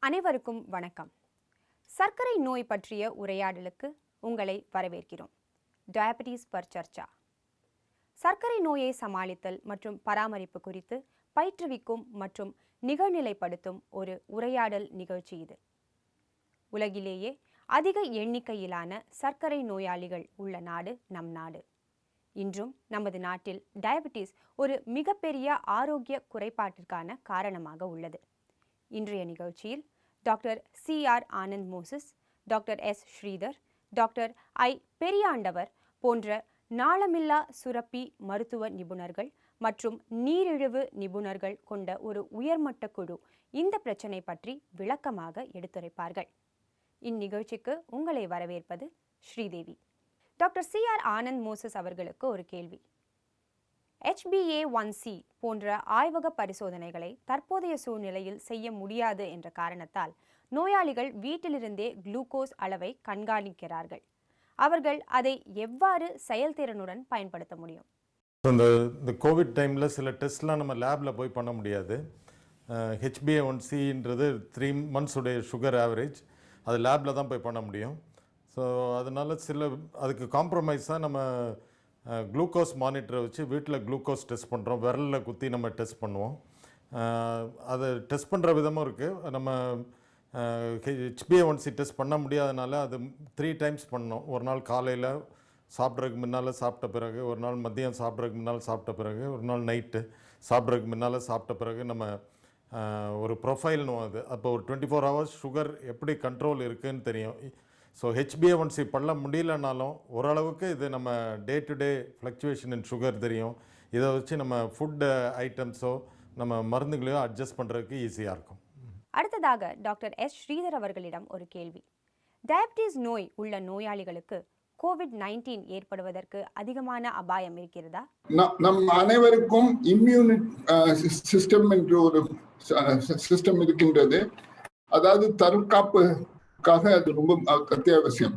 அனைவருக்கும் வணக்கம். சர்க்கரை நோய் பற்றிய உரையாடலுக்கு உங்களை வரவேற்கிறோம். Diabetes per Charcha. சர்க்கரை நோயை சமாளித்தல் மற்றும் பராமரிப்பு குறித்து பயிற்றுவிக்கும் மற்றும் நிகழ்நிலைப்படுத்தும் ஒரு உரையாடல் நிகழ்ச்சி இது. உலகிலேயே அதிக எண்ணிக்கையிலான சர்க்கரை நோயாளிகள் உள்ள நாடு நம் நாடு. இன்றும் நமது நாட்டில் டயபெட்டிஸ் ஒரு மிகப்பெரிய ஆரோக்கிய குறைபாட்டிற்கான காரணமாக உள்ளது. இன்றைய நிகழ்ச்சியில் doctor C.R. Anand Moses, doctor S. Sridhar, doctor I. Periyandavar போன்ற நாளமில்லா சுரப்பி மருத்துவ நிபுணர்கள் மற்றும் நீரிழிவு நிபுணர்கள் கொண்ட ஒரு உயர்மட்ட குழு இந்த பிரச்சனை பற்றி விளக்கமாக எடுத்துரைப்பார்கள். இந்நிகழ்ச்சிக்கு உங்களை வரவேற்பது Sridevi. Doctor C.R. Anand Moses அவர்களுக்கு ஒரு கேள்வி. HbA1c போன்ற ஆய்வக பரிசோதனைகளை தற்போதைய சூழ்நிலையில் செய்ய முடியாது என்ற காரணத்தால் நோயாளிகள் வீட்டிலிருந்தே குளுக்கோஸ் அளவை கண்காணிக்கிறார்கள். அவர்கள் அதை எவ்வாறு செயல்திறனுடன் பயன்படுத்த முடியும்? இந்த கோவிட் டைமில் சில டெஸ்ட்லாம் நம்ம லேபில் போய் பண்ண முடியாது. HbA1cன்றது 3 months உடைய சுகர் ஆவரேஜ், அது லேபில் தான் போய் பண்ண முடியும். ஸோ அதனால் அதுக்கு காம்ப்ரமைஸாக நம்ம குளுக்கோஸ் மானிட்டரை வச்சு வீட்டில் குளுக்கோஸ் டெஸ்ட் பண்ணுறோம். விரலில் குத்தி நம்ம டெஸ்ட் பண்ணுவோம். அதை டெஸ்ட் பண்ணுற விதமும் இருக்குது. நம்ம HbA1c டெஸ்ட் பண்ண முடியாதனால அது 3 times பண்ணோம். ஒரு நாள் காலையில் சாப்பிட்றதுக்கு முன்னால் சாப்பிட்ட பிறகு, ஒரு நாள் மதியம் சாப்பிட்றதுக்கு முன்னால் சாப்பிட்ட பிறகு, ஒரு நாள் நைட்டு சாப்பிட்றதுக்கு முன்னால் சாப்பிட்ட பிறகு நம்ம ஒரு ப்ரொஃபைல்னு அது. அப்போ ஒரு 24 hours சுகர் எப்படி கண்ட்ரோல் இருக்குதுன்னு தெரியும். ஸோ HbA1c பண்ண முடியலனாலும் ஓரளவுக்கு இது நம்ம day to day fluctuation in sugar தெரியும். இதை வச்சு நம்ம ஃபுட் ஐட்டம்ஸோ நம்ம மருந்துகளையோ அட்ஜஸ்ட் பண்ணுறதுக்கு ஈஸியாக இருக்கும். அடுத்ததாக டாக்டர் S. ஸ்ரீதர் அவர்களிடம் ஒரு கேள்வி. டயபெட்டிஸ் நோய் உள்ள நோயாளிகளுக்கு COVID-19 ஏற்படுவதற்கு அதிகமான அபாயம் இருக்கிறதா? நம் அனைவருக்கும் இம்யூன் சிஸ்டம் என்று ஒரு சிஸ்டம் இருக்கின்றது. அதாவது தற்காப்புக்காக அது ரொம்ப அத்தியாவசியம்.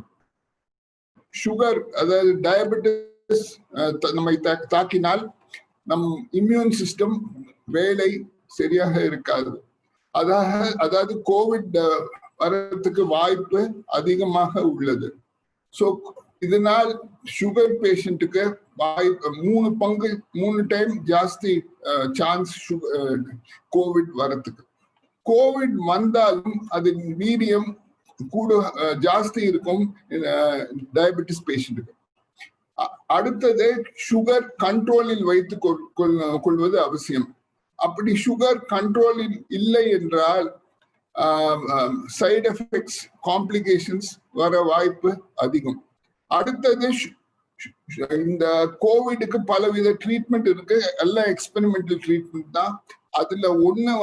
சுகர், அதாவது டயபெட்டிஸ் நம்மை தாக்கினால் நம் இம்யூன் சிஸ்டம் வேலை சரியாக இருக்காது. அதாவது கோவிட் வரத்துக்கு வாய்ப்பு அதிகமாக உள்ளது. ஸோ இதனால் சுகர் பேஷண்ட்டுக்கு வாய்ப்பு 3 டைம் ஜாஸ்தி சான்ஸ் கோவிட் வரத்துக்கு. கோவிட் வந்தாலும் அதன் வீரியம் கூட ஜாஸ்தி இருக்கும் டயபெட்டிஸ் பேஷண்ட்டுக்கு. அடுத்தது சுகர் கண்ட்ரோலில் வைத்துக் கொள்வது அவசியம். அப்படி சுகர் கண்ட்ரோலில் இல்லை என்றால் சைடு எஃபெக்ட்ஸ், காம்ப்ளிகேஷன்ஸ் வர வாய்ப்பு அதிகம். அடுத்தது இந்த கோவிடுக்கு பலவித ட்ரீட்மெண்ட் இருக்கு. எல்லாம் எக்ஸ்பெரிமெண்டல் ட்ரீட்மெண்ட் தான். அதுல ஒண்ணு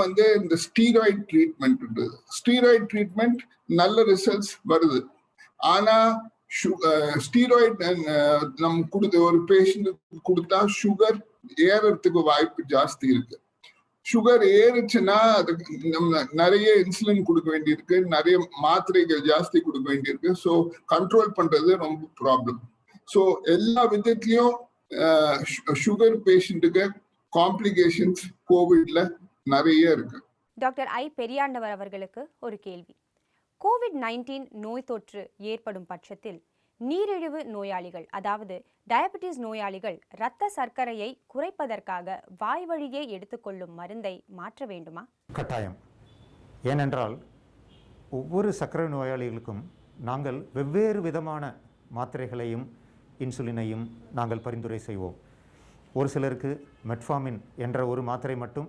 இந்த ஸ்டீராய்டு ட்ரீட்மெண்ட். ஸ்டீராய்டு ட்ரீட்மெண்ட் நல்ல ரிசல்ட்ஸ் வருது. ஆனா ஸ்டீராய்டு நம்ம ஒரு பேஷண்ட்டுக்கு கொடுத்தா சுகர் ஏறறதுக்கு வாய்ப்பு ஜாஸ்தி இருக்கு. சுகர் ஏறுச்சுன்னா அதுக்கு நம்ம நிறைய இன்சுலின் கொடுக்க வேண்டியிருக்கு, நிறைய மாத்திரைகள் ஜாஸ்தி கொடுக்க வேண்டியிருக்கு. ஸோ கண்ட்ரோல் பண்றது ரொம்ப ப்ராப்ளம். ஸோ எல்லா விதத்திலையும் சுகர் பேஷண்ட்டுக்கு காம்ப்ளிகேஷன்ஸ் கோவிட்ல நிறைய இருக்கு. Doctor I. பெரியாண்டவர் அவர்களுக்கு ஒரு கேள்வி. COVID-19 நோய் தொற்று ஏற்படும் பட்சத்தில் நீரிழிவு நோயாளிகள், அதாவது டயபெட்டிஸ் நோயாளிகள் இரத்த சர்க்கரையை குறைப்பதற்காக வாய் வழியே எடுத்துக்கொள்ளும் மருந்தை மாற்ற வேண்டுமா? கட்டாயம். ஏனென்றால் ஒவ்வொரு சர்க்கரை நோயாளிகளுக்கும் நாங்கள் வெவ்வேறு விதமான மாத்திரைகளையும் இன்சுலினையும் நாங்கள் பரிந்துரை செய்வோம். ஒரு சிலருக்கு மெட்ஃபார்மின் என்ற ஒரு மாத்திரை மட்டும்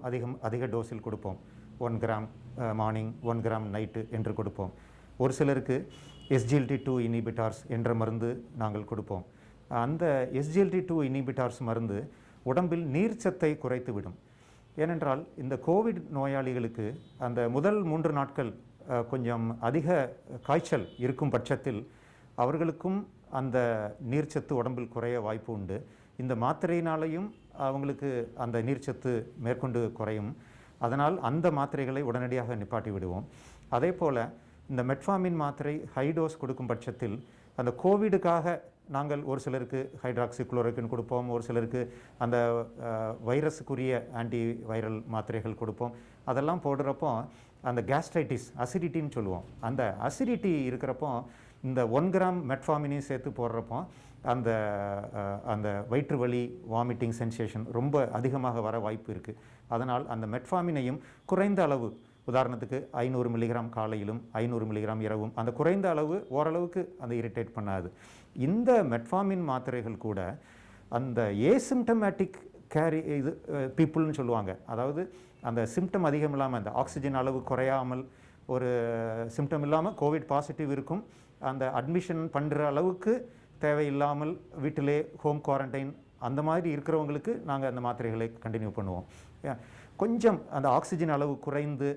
அதிக டோஸில் கொடுப்போம். 1 கிராம் மார்னிங், 1 கிராம் நைட்டு என்று கொடுப்போம். ஒரு சிலருக்கு SGLT2 இனிபிட்டார்ஸ் என்ற மருந்து நாங்கள் கொடுப்போம். அந்த SGLT2 இனிபிட்டார்ஸ் மருந்து உடம்பில் நீர்ச்சத்தை குறைத்துவிடும். ஏனென்றால் இந்த கோவிட் நோயாளிகளுக்கு அந்த முதல் 3 நாட்கள் கொஞ்சம் அதிக காய்ச்சல் இருக்கும் பட்சத்தில் அவர்களுக்கும் அந்த நீர்ச்சத்து உடம்பில் குறைய வாய்ப்பு உண்டு. இந்த மாத்திரையினாலையும் அவங்களுக்கு அந்த நீர்ச்சத்து மேற்கொண்டு குறையும். அதனால் அந்த மாத்திரைகளை உடனடியாக நிப்பாட்டி விடுவோம். அதே போல் இந்த மெட்ஃபார்மின் மாத்திரை ஹை டோஸ் கொடுக்கும் பட்சத்தில் அந்த கோவிடுக்காக நாங்கள் ஒரு சிலருக்கு ஹைட்ராக்சி குளோரோக்வின் கொடுப்போம், ஒரு சிலருக்கு அந்த வைரஸுக்குரிய ஆன்டி வைரல் மாத்திரைகள் கொடுப்போம். அதெல்லாம் போடுறப்போ அந்த கேஸ்ட்ரைட்டிஸ் அசிடிட்டின்னு சொல்லுவோம், அந்த அசிடிட்டி இருக்கிறப்போ இந்த 1 கிராம் மெட்ஃபார்மினையும் சேர்த்து போடுறப்போ அந்த அந்த வயிற்று வலி, வாமிட்டிங் சென்சேஷன் ரொம்ப அதிகமாக வர வாய்ப்பு இருக்குது. அதனால் அந்த மெட்ஃபார்மினையும் குறைந்த அளவு, உதாரணத்துக்கு 500 மில்லிகிராம் காலையிலும் 500 மில்லிகிராம் இரவும், அந்த குறைந்த அளவு ஓரளவுக்கு அந்த இரிட்டேட் பண்ணாது. இந்த மெட்ஃபார்மின் மாத்திரைகள் கூட அந்த ஏசிம்டமேட்டிக் இது பீப்புள்னு சொல்லுவாங்க, அதாவது அந்த சிம்டம் அதிகம் இல்லாமல், அந்த ஆக்சிஜன் அளவு குறையாமல், ஒரு சிம்டம் இல்லாமல் கோவிட் பாசிட்டிவ் இருக்கும், அந்த அட்மிஷன் பண்ணுற அளவுக்கு தேவையில்லாமல் வீட்டிலே ஹோம் குவாரண்டைன் அந்த மாதிரி இருக்கிறவங்களுக்கு நாங்கள் அந்த மாத்திரைகளை கண்டினியூ பண்ணுவோம். கொஞ்சம் அந்த ஆக்சிஜன் அளவு குறைந்து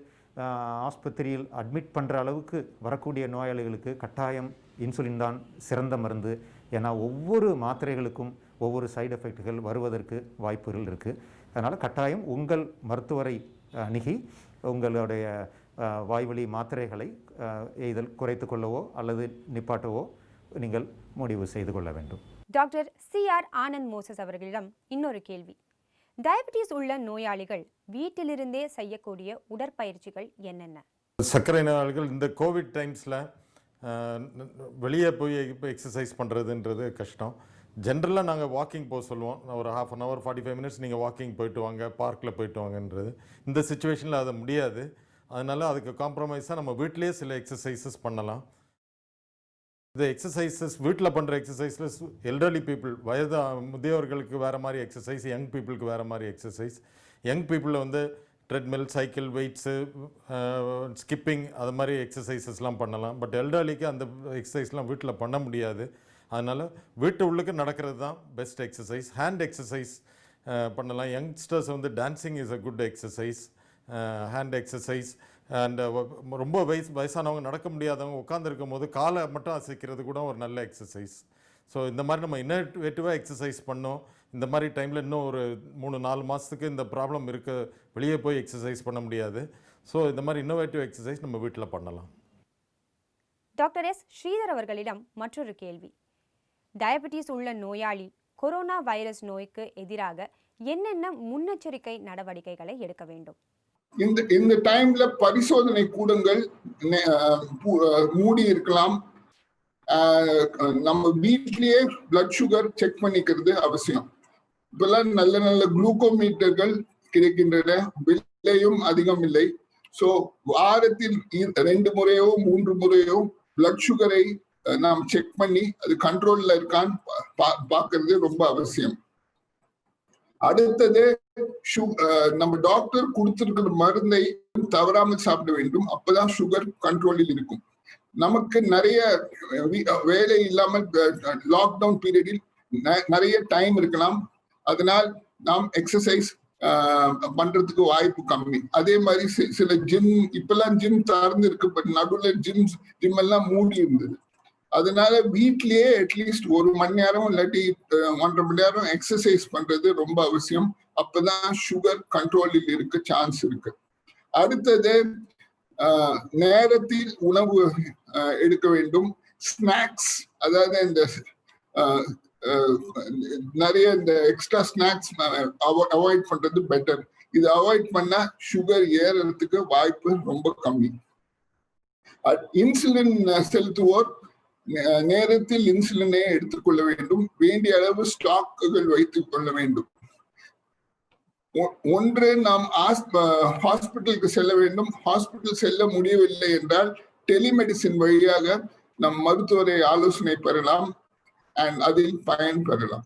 ஆஸ்பத்திரியில் அட்மிட் பண்ணுற அளவுக்கு வரக்கூடிய நோயாளிகளுக்கு கட்டாயம் இன்சுலின் தான் சிறந்த மருந்து. ஏன்னா ஒவ்வொரு மாத்திரைகளுக்கும் ஒவ்வொரு சைடு எஃபெக்ட்டுகள் வருவதற்கு வாய்ப்புகள் இருக்குது. அதனால் கட்டாயம் உங்கள் மருத்துவரை அணுகி உங்களுடைய வாய்வழி மாத்திரைகளை எய்தல் குறைத்து கொள்ளவோ அல்லது நிப்பாட்டவோ நீங்கள் முடிவு செய்து கொள்ள வேண்டும். Doctor C.R. ஆனந்த் மோசஸ் அவர்களிடம் இன்னொரு கேள்வி. டயபெட்டிஸ் உள்ள நோயாளிகள் வீட்டிலிருந்தே செய்யக்கூடிய உடற்பயிற்சிகள் என்னென்ன? சர்க்கரை நோயாளிகள் இந்த கோவிட் டைம்ஸில் வெளியே போய் இப்போ எக்ஸசைஸ் பண்ணுறதுன்றது கஷ்டம். ஜென்ரலாக நாங்கள் வாக்கிங் போக சொல்லுவோம். ஒரு 1/2 அன் ஹவர் 45 மினிட்ஸ் நீங்கள் வாக்கிங் போயிட்டு வாங்க, பார்க்கில் போயிட்டு வாங்கன்றது. இந்த சுச்சுவேஷனில் அது முடியாது. அதனால் அதுக்கு காம்ப்ரமைஸாக நம்ம வீட்டிலேயே சில எக்ஸசைசஸ் பண்ணலாம். இந்த எக்ஸசைசஸ் வீட்டில் பண்ணுற எக்ஸசைஸில் எல்டர்லி பீப்புள், வயது முதியவர்களுக்கு வேறு மாதிரி எக்ஸசைஸ், யங் பீப்புளுக்கு வேறு மாதிரி எக்ஸசைஸ். யங் பீப்புளில் வந்து ட்ரெட்மில், சைக்கிள், வெயிட்ஸு, ஸ்கிப்பிங் அது மாதிரி எக்ஸசைசஸ்லாம் பண்ணலாம். பட் எல்டர்லிக்கு அந்த எக்ஸசைஸ்லாம் வீட்டில் பண்ண முடியாது. அதனால் வீட்டு உள்ளுக்கு நடக்கிறது தான் பெஸ்ட் எக்ஸசைஸ். ஹேண்ட் எக்ஸசைஸ் பண்ணலாம். யங்ஸ்டர்ஸ் வந்து dancing is a good exercise. Hand exercise and ரொம்ப வயசானவங்க, நடக்க முடியாதவங்க உட்காந்துருக்கும் போது காலை மட்டும் அசைக்கிறது கூட ஒரு நல்ல எக்ஸசைஸ். ஸோ இந்த மாதிரி நம்ம இன்னோவேட்டிவாக எக்ஸசைஸ் பண்ணோம். இந்த மாதிரி டைமில் இன்னும் ஒரு 3-4 மாதத்துக்கு இந்த ப்ராப்ளம் இருக்க, வெளியே போய் எக்ஸசைஸ் பண்ண முடியாது. ஸோ இந்த மாதிரி இன்னோவேட்டிவ் எக்ஸசைஸ் நம்ம வீட்டில் பண்ணலாம். Doctor S. ஸ்ரீதர் அவர்களிடம் மற்றொரு கேள்வி. டயபெட்டிஸ் உள்ள நோயாளி கொரோனா வைரஸ் நோய்க்கு எதிராக என்னென்ன முன்னெச்சரிக்கை நடவடிக்கைகளை எடுக்க வேண்டும்? இந்த டைம்ல பரிசோதனை கூடங்கள் மூடி இருக்கலாம். நம்ம வீட்லயே பிளட் சுகர் செக் பண்ணிக்கிறது அவசியம். இப்பெல்லாம் நல்ல நல்ல குளுக்கோமீட்டர்கள் கிடைக்கின்றன, விலையும் அதிகம் இல்லை. ஸோ வாரத்தில் 2 முறையோ 3 முறையோ பிளட் சுகரை நாம் செக் பண்ணி அது கண்ட்ரோல்ல இருக்கான்னு பார்க்கறது ரொம்ப அவசியம். அடுத்தது நம்ம டாக்டர் கொடுத்திருக்கிற மருந்தை தவறாமல் சாப்பிட வேண்டும். அப்பதான் சுகர் கண்ட்ரோலில் இருக்கும். நமக்கு நிறைய வேலை இல்லாமல் லாக்டவுன் பீரியடில் நிறைய டைம் இருக்கலாம். அதனால் நாம் எக்ஸசைஸ் பண்றதுக்கு வாய்ப்பு கம்மி. அதே மாதிரி சில ஜிம், இப்பெல்லாம் ஜிம் திறந்து இருக்கு, நடுவில் ஜிம் எல்லாம் மூடி இருந்தது. அதனால வீட்லயே அட்லீஸ்ட் 1 மணி நேரம் இல்லாட்டி 1.5 மணி நேரம் எக்ஸசைஸ் பண்றது ரொம்ப அவசியம். அப்பதான் சுகர் கண்ட்ரோலில் இருக்க சான்ஸ் இருக்கு. அடுத்தது நேரத்தில் உணவு எடுக்க வேண்டும். ஸ்நாக்ஸ், அதாவது இந்த நிறைய இந்த எக்ஸ்ட்ரா ஸ்நாக்ஸ் அவாய்ட் பண்றது பெட்டர். இது அவாய்ட் பண்ணா சுகர் ஏறதுக்கு வாய்ப்பு ரொம்ப கம்மி. இன்சுலின் செலுத்துவோர் நேரத்தில் இன்சுலினை எடுத்துக்கொள்ள வேண்டும். வேண்டிய அளவு ஸ்டாக்குகள் வைத்துக் கொள்ள வேண்டும். ஒன்று, நாம் ஹாஸ்பிட்டலுக்கு செல்ல வேண்டும். ஹாஸ்பிட்டல் செல்ல முடியவில்லை என்றால் டெலிமெடிசின் வழியாக நம் மருத்துவரை ஆலோசனை பெறலாம் and அதில் பயன் பெறலாம்.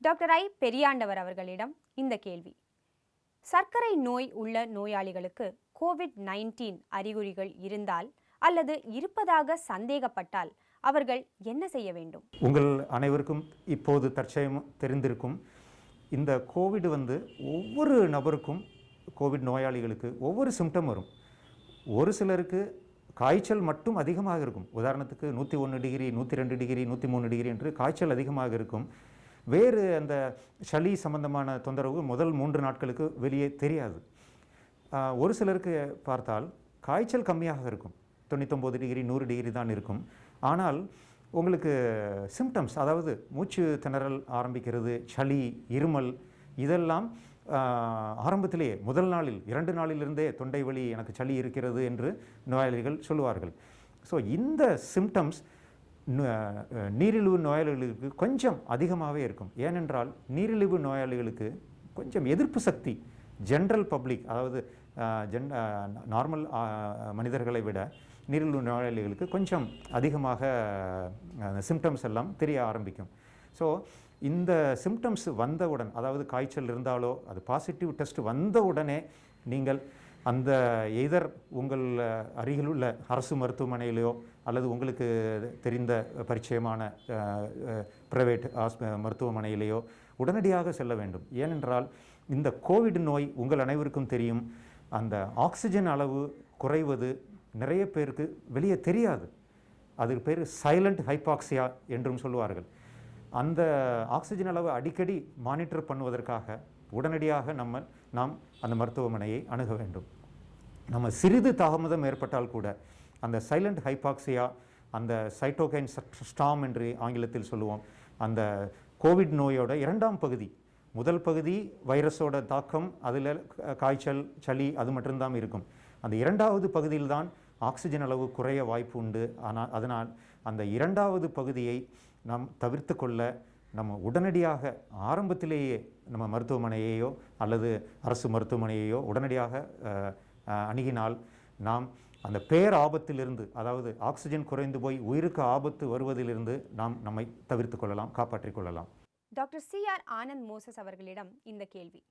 Doctor I. பெரியாண்டவர் அவர்களிடம் இந்த கேள்வி. சர்க்கரை நோய் உள்ள நோயாளிகளுக்கு COVID-19 அறிகுறிகள் இருந்தால் அல்லது இருப்பதாக சந்தேகப்பட்டால் அவர்கள் என்ன செய்ய வேண்டும்? உங்கள் அனைவருக்கும் இப்போது தற்சயம் தெரிந்திருக்கும், இந்த கோவிட் வந்து ஒவ்வொரு நபருக்கும், கோவிட் நோயாளிகளுக்கு ஒவ்வொரு சிம்டம் வரும். ஒரு சிலருக்கு காய்ச்சல் மட்டும் அதிகமாக இருக்கும். உதாரணத்துக்கு 101 டிகிரி, 102 டிகிரி, 103 டிகிரி என்று காய்ச்சல் அதிகமாக இருக்கும். வேறு அந்த சளி சம்பந்தமான தொந்தரவு முதல் 3 நாட்களுக்கு வெளியே தெரியாது. ஒரு சிலருக்கு பார்த்தால் காய்ச்சல் கம்மியாக இருக்கும், 99 டிகிரி 100 டிகிரி தான் இருக்கும். ஆனால் உங்களுக்கு சிம்டம்ஸ், அதாவது மூச்சு திணறல் ஆரம்பிக்கிறது, சளி, இருமல், இதெல்லாம் ஆரம்பத்திலேயே முதல் நாளில் 2 நாளிலிருந்தே தொண்டை வலி, எனக்கு சளி இருக்கிறது என்று நோயாளிகள் சொல்லுவார்கள். ஸோ இந்த சிம்டம்ஸ் நீரிழிவு நோயாளிகளுக்கு கொஞ்சம் அதிகமாகவே இருக்கும். ஏனென்றால் நீரிழிவு நோயாளிகளுக்கு கொஞ்சம் எதிர்ப்பு சக்தி ஜென்ரல் பப்ளிக், அதாவது நார்மல் மனிதர்களை விட நீரிழிவு நோயாளிகளுக்கு கொஞ்சம் அதிகமாக சிம்டம்ஸ் எல்லாம் தெரிய ஆரம்பிக்கும். ஸோ இந்த சிம்டம்ஸ் வந்தவுடன், அதாவது காய்ச்சல் இருந்தாலோ அது பாசிட்டிவ் டெஸ்ட் வந்த உடனே நீங்கள் அந்த எய்தர் உங்கள் அருகில் உள்ள அரசு மருத்துவமனையிலையோ அல்லது உங்களுக்கு தெரிந்த பரிச்சயமான பிரைவேட் மருத்துவமனையிலேயோ உடனடியாக செல்ல வேண்டும். ஏனென்றால் இந்த கோவிட் நோய் உங்கள் அனைவருக்கும் தெரியும், அந்த ஆக்சிஜன் அளவு குறைவது நிறைய பேருக்கு வெளியே தெரியாது. அதுக்கு பேர் சைலண்ட் ஹைபாக்சியா என்றும் சொல்லுவார்கள். அந்த ஆக்சிஜன் அளவு அடிக்கடி மானிட்டர் பண்ணுவதற்காக உடனடியாக நாம் அந்த மருத்துவமனையை அணுக வேண்டும். நம்ம சிறிது தாமதம் ஏற்பட்டால் கூட அந்த சைலண்ட் ஹைபாக்சியா, அந்த சைட்டோகைன் ஸ்டார்ம் என்று ஆங்கிலத்தில் சொல்லுவோம், அந்த கோவிட் நோயோட 2ஆம் பகுதி. முதல் பகுதி வைரஸோட தாக்கம், அதில் காய்ச்சல், சளி அது மட்டும்தான் இருக்கும். அந்த 2வது பகுதியில் தான் ஆக்சிஜன் அளவு குறைய வாய்ப்பு உண்டு. ஆனால் அதனால் அந்த 2வது பகுதியை நாம் தவிர்த்து கொள்ள நம்ம உடனடியாக ஆரம்பத்திலேயே நம்ம மருத்துவமனையையோ அல்லது அரசு மருத்துவமனையையோ உடனடியாக அணுகினால் நாம் அந்த பேர் ஆபத்திலிருந்து, அதாவது ஆக்சிஜன் குறைந்து போய் உயிருக்கு ஆபத்து வருவதிலிருந்து நாம் நம்மை தவிர்த்து கொள்ளலாம், காப்பாற்றிக் கொள்ளலாம். டாக்டர் CR ஆனந்த் மோசஸ் அவர்களிடம் இந்த கேள்வி: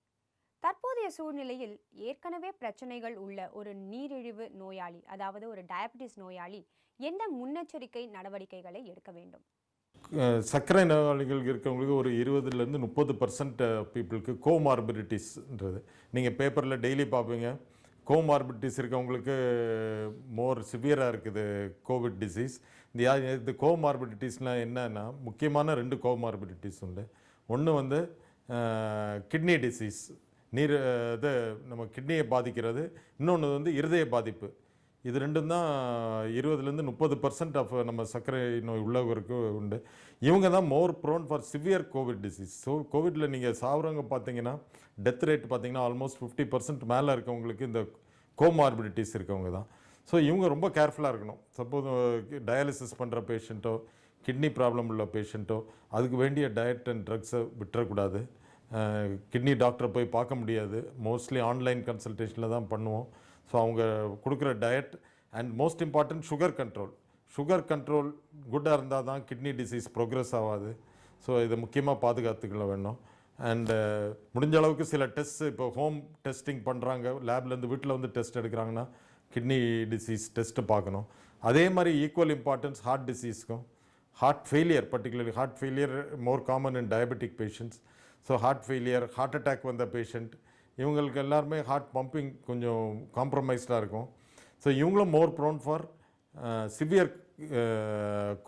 தற்போதைய சூழ்நிலையில் ஏற்கனவே பிரச்சனைகள் உள்ள ஒரு நீரிழிவு நோயாளி, அதாவது ஒரு டயபெட்டிஸ் நோயாளி, எந்த முன்னெச்சரிக்கை நடவடிக்கைகளை எடுக்க வேண்டும்? சர்க்கரை நோயாளிகள் இருக்கவங்களுக்கு ஒரு 20% 30% பீப்புளுக்கு கோமார்பிடிட்டிஸ்ன்றது நீங்கள் பேப்பரில் டெய்லி பார்ப்பீங்க. கோமார்பிடிட்டிஸ் இருக்கவங்களுக்கு மோர் சிவியராக இருக்குது கோவிட் டிசீஸ். இந்த கோமார்பிடிட்டிஸ்னால் என்னன்னா, முக்கியமான 2 கோமார்பிடிட்டிஸ் உண்டு. ஒன்று வந்து கிட்னி டிசீஸ், இது நம்ம கிட்னியை பாதிக்கிறது. இன்னொன்று வந்து இருதய பாதிப்பு. இது 2ம் தான் 20% 30% ஆஃப் நம்ம சர்க்கரை நோய் உள்ளவருக்கு உண்டு. இவங்க தான் more prone for severe covid disease. So கோவிட்டில் நீங்கள் சாவறவங்க பார்த்தீங்கன்னா டெத் ரேட் பார்த்தீங்கன்னா ஆல்மோஸ்ட் 50% மேலே இருக்கவங்களுக்கு இந்த கோமார்பிடிட்டிஸ் இருக்கவங்க தான். ஸோ இவங்க ரொம்ப கேர்ஃபுல்லாக இருக்கணும். சப்போஸ் டயாலிசிஸ் பண்ணுற பேஷண்ட்டோ, கிட்னி ப்ராப்ளம் உள்ள பேஷண்ட்டோ அதுக்கு வேண்டிய டயட் அண்ட் ட்ரக்ஸை விட்டுறக்கூடாது. கிட்னி டாக்டரை போய் பார்க்க முடியாது, மோஸ்ட்லி ஆன்லைன் கன்சல்டேஷனில் தான் பண்ணுவோம். ஸோ அவங்க கொடுக்குற diet and most important sugar control குட்டாக இருந்தால் தான் கிட்னி டிசீஸ் ப்ரோக்ரஸ் ஆகாது. ஸோ இதை முக்கியமாக பாதுகாத்துக்கொள்ள வேணும். அண்டு முடிஞ்ச அளவுக்கு சில டெஸ்ட் இப்போ ஹோம் டெஸ்டிங் பண்ணுறாங்க, லேப்லேருந்து வீட்டில் வந்து டெஸ்ட் எடுக்கிறாங்கன்னா கிட்னி டிசீஸ் டெஸ்ட்டு பார்க்கணும். அதே மாதிரி ஈக்குவல் இம்பார்ட்டன்ஸ் ஹார்ட் டிசீஸ்க்கும், heart failure, particularly heart failure more common in diabetic patients. So heart failure, heart attack வந்த பேஷண்ட், இவங்களுக்கு எல்லாருமே ஹார்ட் பம்பிங் கொஞ்சம் காம்ப்ரமைஸ்டாக இருக்கும். ஸோ இவங்களும் more prone for severe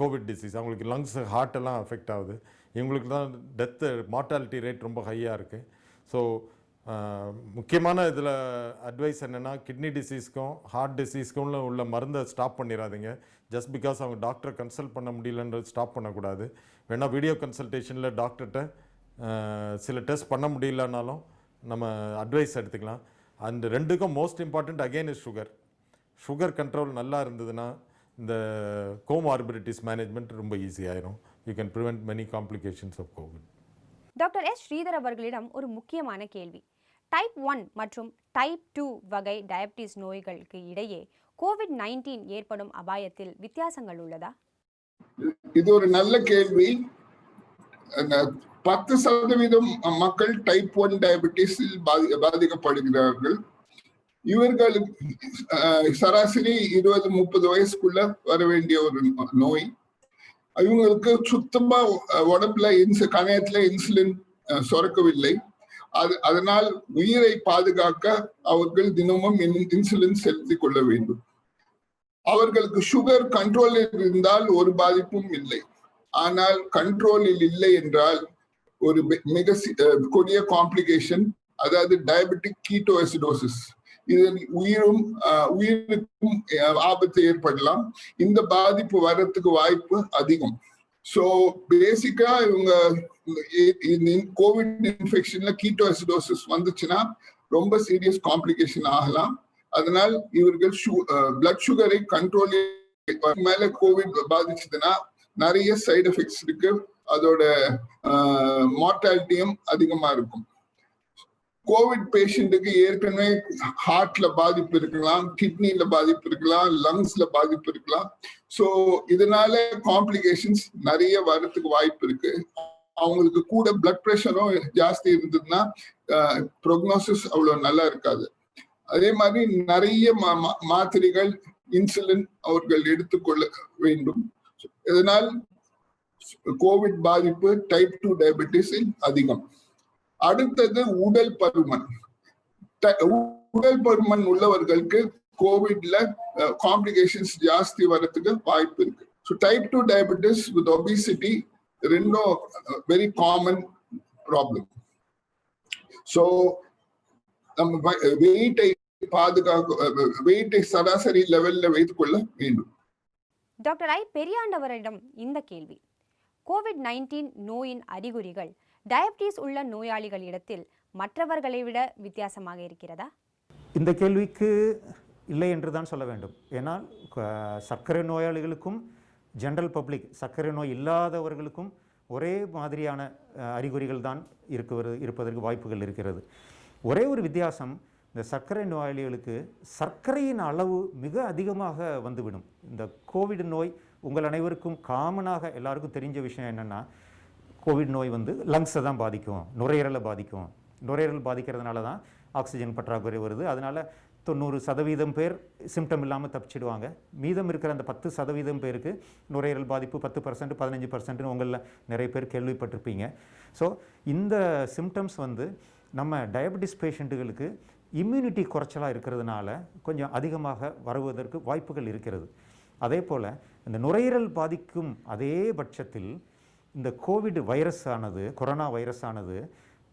covid disease. அவங்களுக்கு லங்ஸ், ஹார்ட் எல்லாம் அஃபெக்ட் ஆகுது. இவங்களுக்கு தான் டெத்து மார்ட்டாலிட்டி ரேட் ரொம்ப ஹையாக இருக்குது. ஸோ முக்கியமான இதில் அட்வைஸ் என்னென்னா, கிட்னி டிசீஸ்க்கும் ஹார்ட் டிசீஸ்க்கும் உள்ள மருந்தை ஸ்டாப் பண்ணிடாதீங்க. ஜஸ்ட் பிகாஸ் அவங்க டாக்டரை கன்சல்ட் பண்ண முடியலன்றது ஸ்டாப் பண்ணக்கூடாது. வேணால் வீடியோ கன்சல்டேஷனில் டாக்டர்கிட்ட சில டெஸ்ட் பண்ண முடியலனாலும் நம்ம அட்வைஸ் எடுத்துக்கலாம். அண்ட் 2க்கும் most important again is sugar control நல்லா இருந்ததுன்னா இந்த கோமார்பிடிட்டிஸ் மேனேஜ்மெண்ட் ரொம்ப ஈஸியாயிரும். You can prevent many complications of covid. Doctor S. Sridhar அவர்களிடம் ஒரு முக்கியமான கேள்வி: டைப் 1 மற்றும் டைப் 2 வகை டயபிட்டிஸ் நோய்களுக்கு இடையே COVID-19 ஏற்படும் அபாயத்தில் வித்தியாசங்கள் உள்ளதா? இது ஒரு நல்ல கேள்வி. 10% மக்கள் டைப் 1 டயபிட்டிஸில் பாதிக்கப்படுகிறார்கள். இவர்களுக்கு சராசரி 20-30 வயசுக்குள்ள வர வேண்டிய ஒரு நோய். இவங்களுக்கு சுத்தமா உடம்புல கணையத்துல இன்சுலின் சுரக்கவில்லை. அதனால் உயிரை பாதுகாக்க அவர்கள் தினமும் இன்சுலின் செலுத்திக் கொள்ள வேண்டும். அவர்களுக்கு சுகர் கண்ட்ரோலில் இருந்தால் ஒரு பாதிப்பும் இல்லை. ஆனால் கண்ட்ரோலில் இல்லை என்றால் ஒரு மிக கொடிய காம்ப்ளிகேஷன், அதாவது டயபெட்டிக் கீட்டோஅசிடோசிஸ். இதில் உயிருக்கும் ஆபத்து ஏற்படலாம். இந்த பாதிப்பு வர்றதுக்கு வாய்ப்பு அதிகம். ஸோ பேசிக்கா இவங்க கோவிட் இன்ஃபெக்ஷன்ல கீட்டோசிடோசிஸ் வந்துச்சுன்னா ரொம்ப சீரியஸ் காம்ப்ளிகேஷன் ஆகலாம். அதனால் இவர்கள் பிளட் சுகரை கண்ட்ரோல் மேல கோவிட் பாதிச்சதுன்னா நிறைய சைடு எஃபெக்ட்ஸ் இருக்கு. அதோட மார்டாலிட்டியும் அதிகமா இருக்கும். கோவிட் பேஷண்ட்டுக்கு ஏற்கனவே ஹார்ட்ல பாதிப்பு இருக்கலாம், கிட்னில பாதிப்பு இருக்கலாம், லங்ஸ்ல பாதிப்பு இருக்கலாம். ஸோ இதனால காம்ப்ளிகேஷன்ஸ் நிறைய வரத்துக்கு வாய்ப்பு இருக்கு. அவங்களுக்கு கூட பிளட் ப்ரெஷரும் ஜாஸ்தி இருந்ததுன்னா ப்ரோக்னோசிஸ் அவ்வளவு நல்லா இருக்காது. அதே மாதிரி நிறைய மாத்திரைகள், இன்சுலின் அவர்கள் எடுத்துக்கொள்ள வேண்டும். இதனால் கோவிட் பாதிப்பு டைப் 2 டயபெட்டிஸில் அதிகம். அடுத்தது உடல் பருமன். உடல் பருமன் உள்ளவர்களுக்கு கோவிட்ல காம்ப்ளிகேஷன்ஸ் ஜாஸ்தி வரதுக்கு வாய்ப்பு இருக்கு. So type 2 diabetes with obesity ரெண்டும் வெரி காமன் ப்ராப்ளம். ஸோ நம்ம வெயிட்டை சராசரி லெவல்ல வைத்துக் கொள்ள வேண்டும். டாக்டர் ஐ பெரியாண்டவரிடம் இந்த கேள்வி: கோவிட்-19 நோயின் அறிகுறிகள் டயபிட்டிஸ் உள்ள நோயாளிகளிடத்தில் மற்றவர்களை விட வித்தியாசமாக இருக்கிறதா? இந்த கேள்விக்கு இல்லை என்று தான் சொல்ல வேண்டும். ஏன்னால் சர்க்கரை நோயாளிகளுக்கும் ஜென்ரல் பப்ளிக், சர்க்கரை நோய் இல்லாதவர்களுக்கும் ஒரே மாதிரியான அறிகுறிகள் தான் இருப்பதற்கு வாய்ப்புகள் இருக்கிறது. ஒரே ஒரு வித்தியாசம், இந்த சர்க்கரை நோயாளிகளுக்கு சர்க்கரையின் அளவு மிக அதிகமாக வந்துவிடும். இந்த கோவிட் நோய் உங்கள் அனைவருக்கும் காமனாக எல்லாருக்கும் தெரிஞ்ச விஷயம் என்னென்னா, கோவிட் நோய் வந்து லங்ஸை தான் பாதிக்கும், நுரையீரலை பாதிக்கும். நுரையீரல் பாதிக்கிறதுனால தான் ஆக்சிஜன் பற்றாக்குறை வருது. அதனால் 90% பேர் சிம்டம் இல்லாமல் தப்பிச்சிடுவாங்க. மீதம் இருக்கிற அந்த 10% பேருக்கு நுரையீரல் பாதிப்பு 10%, 15% உங்களில் நிறைய பேர் கேள்விப்பட்டிருப்பீங்க. ஸோ இந்த சிம்டம்ஸ் வந்து நம்ம டயபெட்டிஸ் பேஷண்ட்டுகளுக்கு இம்யூனிட்டி குறைச்சலாக இருக்கிறதுனால கொஞ்சம் அதிகமாக வருவதற்கு வாய்ப்புகள் இருக்கிறது. அதே போல் இந்த நுரையீரல் பாதிக்கும் அதே பட்சத்தில் இந்த கோவிட் வைரஸ் ஆனது, கொரோனா வைரஸ் ஆனது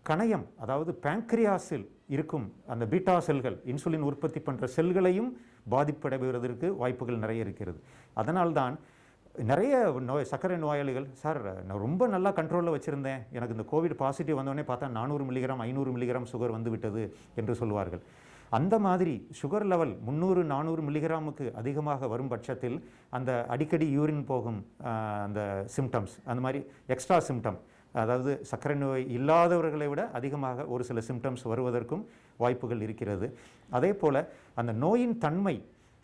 கணையம், அதாவது பேங்க்ரியாஸில் இருக்கும் அந்த பீட்டா செல்கள், இன்சுலின் உற்பத்தி பண்ணுற செல்களையும் பாதிப்படைவதற்கு வாய்ப்புகள் நிறைய இருக்கிறது. அதனால்தான் நிறைய சர்க்கரை நோயாளிகள், சார் நான் ரொம்ப நல்லா கண்ட்ரோலில் வச்சுருந்தேன், எனக்கு இந்த கோவிட் பாசிட்டிவ் வந்தோடனே பார்த்தா 400 மில்லிகிராம் 500 மில்லிகிராம் சுகர் வந்து விட்டது என்று சொல்வார்கள். அந்த மாதிரி சுகர் லெவல் 300 400 மில்லிகிராமுக்கு அதிகமாக வரும் பட்சத்தில் அந்த அடிக்கடி யூரின் போகும் அந்த சிம்டம்ஸ், அந்த மாதிரி எக்ஸ்ட்ரா சிம்டம், அதாவது சர்க்கரை நோய் இல்லாதவர்களை விட அதிகமாக ஒரு சில சிம்டம்ஸ் வருவதற்கும் வாய்ப்புகள் இருக்கிறது. அதே போல் அந்த நோயின் தன்மை,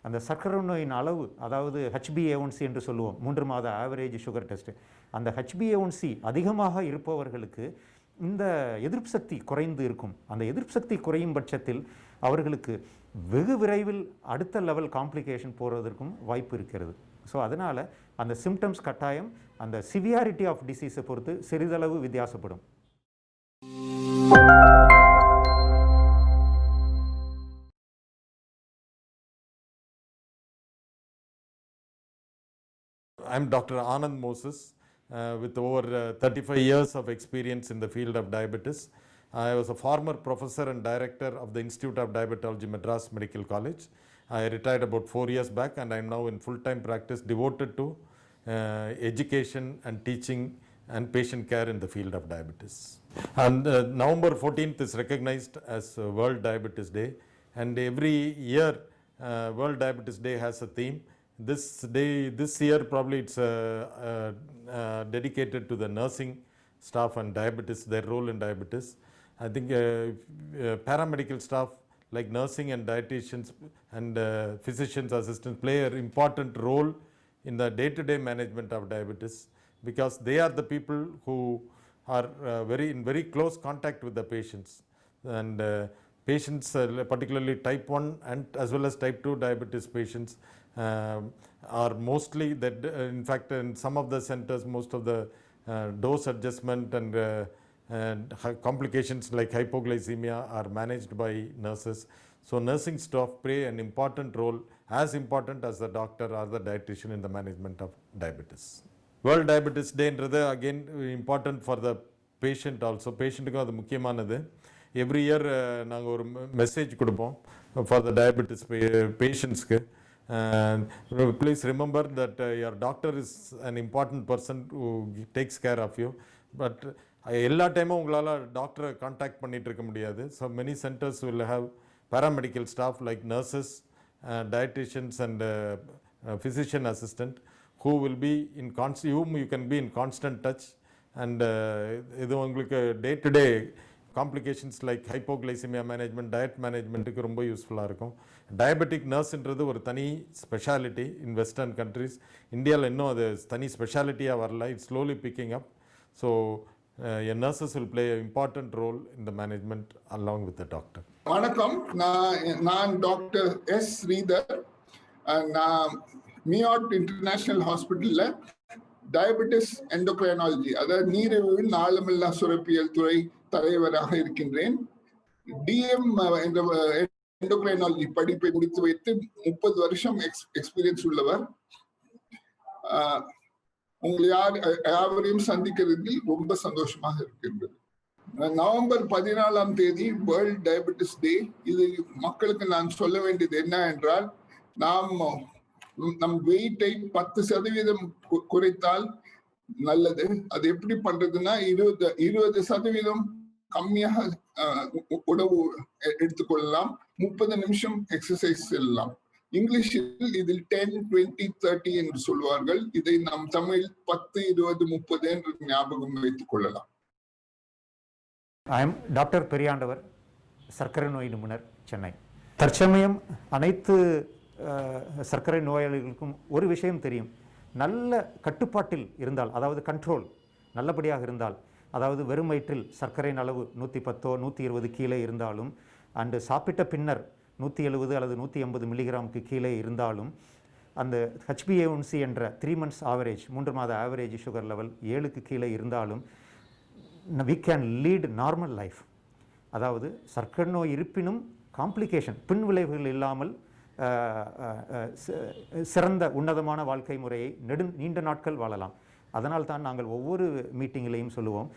அந்த சர்க்கரை நோயின் அளவு, அதாவது HbA1c என்று சொல்லுவோம், 3 மாத ஆவரேஜ் சுகர் டெஸ்ட், அந்த HbA1c அதிகமாக இருப்பவர்களுக்கு இந்த எதிர்ப்பு சக்தி குறைந்து இருக்கும். அந்த எதிர்ப்பு சக்தி குறையும் பட்சத்தில் அவர்களுக்கு வெகு விரைவில் அடுத்த லெவல் காம்ப்ளிகேஷன் போகிறதற்கும் வாய்ப்பு இருக்கிறது. ஸோ அதனால் அந்த சிம்டம்ஸ் கட்டாயம் அந்த சிவியாரிட்டி ஆஃப் டிசீஸை பொறுத்து சிறிதளவு வித்தியாசப்படும். I'm Dr. Anand Moses with over 35 years of experience in the field of diabetes. I was a former professor and director of the Institute of Diabetology, Madras Medical College. I retired about 4 years back, and I am now in full-time practice devoted to education and teaching and patient care in the field of diabetes. And November 14th is recognized as World Diabetes Day, and every year World Diabetes Day has a theme. This year probably it's dedicated to the nursing staff and diabetes, their role in diabetes. I think paramedical staff like nursing and dietitians and physicians assistants play an important role in the day-to-day management of diabetes, because they are the people who are in very close contact with the patients. And patients, particularly type 1 and as well as type 2 diabetes patients, are mostly that, in fact, in some of the centers, most of the dose adjustment and complications like hypoglycemia are managed by nurses. So nursing staff play an important role, as important as the doctor or the dietitian in the management of diabetes. World Diabetes Day என்றது again important for the patient also. Patientக்கு அது முக்கியமானது. Every year நாங்கள் ஒரு message கொடுப்போம் for the diabetes பேஷண்ட்ஸ்க்கு. Please remember that your doctor is an important person who takes care of you. But எல்லா டைமும் உங்களால் டாக்டரை கான்டாக்ட் பண்ணிகிட்டு இருக்க முடியாது. So many centres will have paramedical staff like nurses, dietitians and physician assistant who will be in whom you can be in constant touch. And இது உங்களுக்கு day to day complications like hypoglycaemia management, diet மேனேஜ்மெண்ட்டுக்கு ரொம்ப யூஸ்ஃபுல்லாக இருக்கும். Diabetic நர்ஸ்ன்றது ஒரு தனி speciality இன் western countries. இந்தியாவில் இன்னும் அது தனி ஸ்பெஷாலிட்டியாக வரல. It's slowly picking up. So nurses will play an important role in the management along with the doctor. வணக்கம், நான் டாக்டர் எஸ் ஸ்ரீதர். நான் மியாட் இன்டர்நேஷனல் ஹாஸ்பிட்டலில் டயபெட்டிஸ் எண்டோக்ரைனாலஜி, அதாவது நீரிழிவு நாளமில்லா சுரப்பியல் துறை தலைவராக இருக்கின்றேன். டிஎம் என்ற எண்டோக்ரைனாலஜி படிப்பை முடித்து வைத்து 30 வருஷம் எக்ஸ்பீரியன்ஸ் உள்ளவர். உங்களை யாவரையும் சந்திக்கிறதில் ரொம்ப சந்தோஷமாக இருக்கின்றது. நவம்பர் 14ஆம் தேதி வேர்ல்ட் டயபெட்டிஸ் டே. இது மக்களுக்கு நான் சொல்ல வேண்டியது என்ன என்றால், நம் வெயிட்டை 10% குறைத்தால் நல்லது. அது எப்படி பண்றதுன்னா, 20% கம்மியாக உணவு எடுத்துக்கொள்ளலாம், 30 நிமிஷம் எக்ஸசைஸ் செல்லலாம். இங்கிலீஷில் இதில் 10, 20, 30 என்று சொல்வார்கள். இதை நம் தமிழ் 10, 20, 30 என்று ஞாபகம் வைத்துக் கொள்ளலாம். ஐ எம் டாக்டர் பெரியாண்டவர், சர்க்கரை நோய் நிபுணர், சென்னை. தற்சமயம் அனைத்து சர்க்கரை நோயாளிகளுக்கும் ஒரு விஷயம் தெரியும். நல்ல கட்டுப்பாட்டில் இருந்தால், அதாவது கண்ட்ரோல் நல்லபடியாக இருந்தால், அதாவது வெறும் வயிற்றில் சர்க்கரையின் அளவு 110, 120 கீழே இருந்தாலும், அண்டு சாப்பிட்ட பின்னர் 170 அல்லது 180 மில்லிகிராமுக்கு கீழே இருந்தாலும், அந்த HbA1c என்ற 3 months ஆவரேஜ், 3 மாத ஆவரேஜ் சுகர் லெவல் 7க்கு கீழே இருந்தாலும் we can lead normal life. அதாவது சர்க்கரை நோய் இருப்பினும் காம்ப்ளிகேஷன், பின் விளைவுகள் இல்லாமல் சிறந்த உன்னதமான வாழ்க்கை முறையை நீண்ட நாட்கள் வாழலாம். அதனால் தான் நாங்கள் ஒவ்வொரு மீட்டிங்கிலையும் சொல்லுவோம்,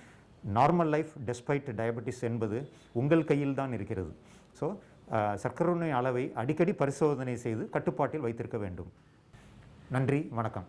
நார்மல் லைஃப் டெஸ்பைட் டயபெட்டிஸ் என்பது உங்கள் கையில் தான் இருக்கிறது. ஸோ சர்க்கரை நோய் அளவை அடிக்கடி பரிசோதனை செய்து கட்டுப்பாட்டில் வைத்திருக்க வேண்டும். நன்றி, வணக்கம்.